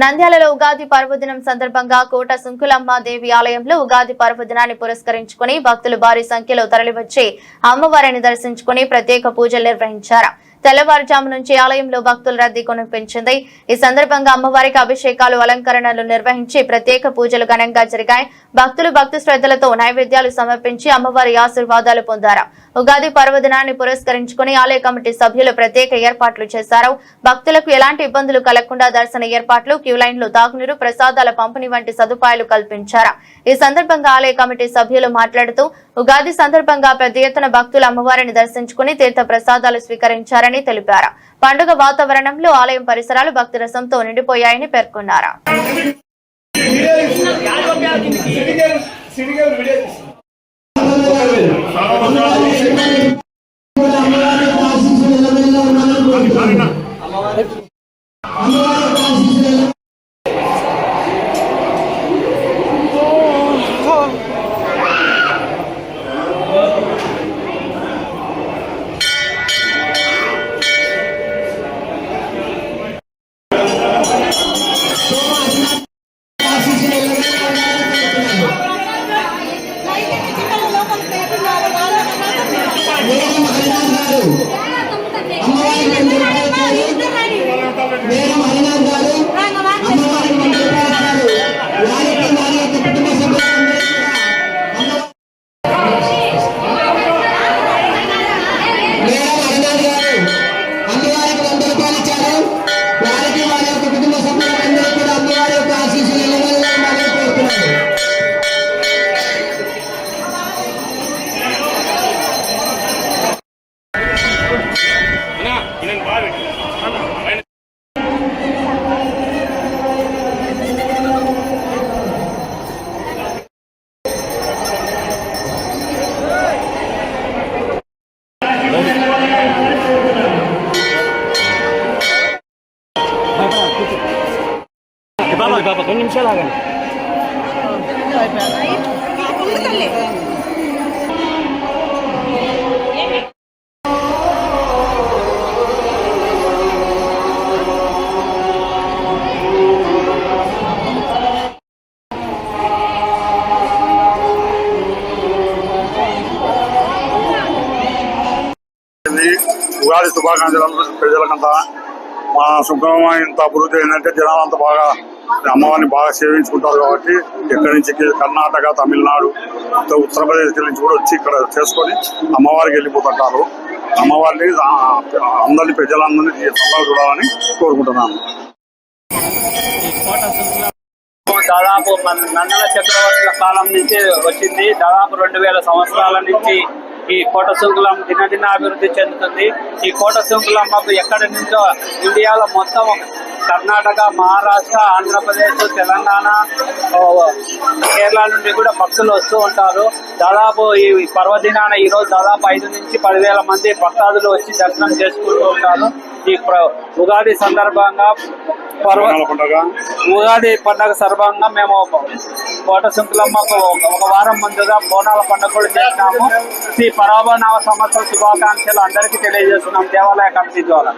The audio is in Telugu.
నంద్యాలలో ఉగాది పర్వదినం సందర్భంగా కోట సుంకులమ్మ దేవి ఆలయంలో ఉగాది పర్వదినాన్ని పురస్కరించుకుని భక్తులు భారీ సంఖ్యలో తరలివచ్చి అమ్మవారిని దర్శించుకుని ప్రత్యేక పూజలు నిర్వహించారు. తెల్లవారుజాము నుంచి ఆలయంలో భక్తుల రద్దీ కొనసాగింది. ఈ సందర్భంగా అమ్మవారికి అభిషేకాలు, అలంకరణలు నిర్వహించి ప్రత్యేక పూజలు ఘనంగా జరిగాయి. భక్తులు భక్తి శ్రద్ధలతో నైవేద్యాలు సమర్పించి అమ్మవారి ఆశీర్వాదాలు పొందారు. ఉగాది పర్వదినాన్ని పురస్కరించుకుని ఆలయ కమిటీ సభ్యులు ప్రత్యేక ఏర్పాట్లు చేశారు. భక్తులకు ఎలాంటి ఇబ్బందులు కలగకుండా దర్శన ఏర్పాట్లు, క్యూ లైన్లు, తాగునీరు, ప్రసాదాల పంపిణీ వంటి సదుపాయాలు కల్పించారు. ఈ సందర్భంగా ఆలయ కమిటీ సభ్యులు మాట్లాడుతూ ఉగాది సందర్భంగా పెద్ద ఎత్తున భక్తులు అమ్మవారిని దర్శించుకుని తీర్థ ప్రసాదాలు స్వీకరించారని తెలిపారు. పండుగ వాతావరణంలో ఆలయం పరిసరాలు భక్తి రసంతో నిండిపోయాయని పేర్కొన్నారు. బాబా 2 నిమిషాలు ఆగండి. ఉగాది శుభాకాంక్షలు ప్రజలకంతా. మా సుఖం ఇంత అభివృద్ధి ఏంటంటే జనాలంతా బాగా అమ్మవారిని బాగా సేవించుకుంటారు కాబట్టి ఎక్కడి నుంచి కర్ణాటక, తమిళనాడు, ఉత్తరప్రదేశ్ నుంచి కూడా వచ్చి ఇక్కడ చేసుకొని అమ్మవారికి వెళ్ళిపోతుంటారు. అమ్మవారిని అందరినీ ప్రజలందరినీ చల్లగా చూడాలని కోరుకుంటున్నాను. దాదాపు నందన చక్రవర్తుల కాలం నుంచి వచ్చింది. దాదాపు 2000 సంవత్సరాల నుంచి ఈ కోట సుంకులమ్మ దినదిన అభివృద్ధి చెందుతుంది. ఈ కోట సుంకులమ్మకు ఎక్కడి నుంచో ఇండియాలో మొత్తం కర్ణాటక, మహారాష్ట్ర, ఆంధ్రప్రదేశ్, తెలంగాణ, కేరళ నుండి కూడా భక్తులు వస్తూ ఉంటారు. దాదాపు ఈ పర్వదినాన ఈరోజు దాదాపు 5 నుంచి 10,000 మంది భక్తాదులు వచ్చి దర్శనం చేసుకుంటూ ఉంటారు. ఈ ఉగాది సందర్భంగా ఉగాది పండుగ సందర్భంగా మేము కోట సుంకులమ్మకు ఒక వారం ముందుగా బోనాల పండుగ కూడా చేసినాము. ఈ పరాభనామ సంవత్సర శుభాకాంక్షలు అందరికీ తెలియజేస్తున్నాం దేవాలయ కమిటీ ద్వారా.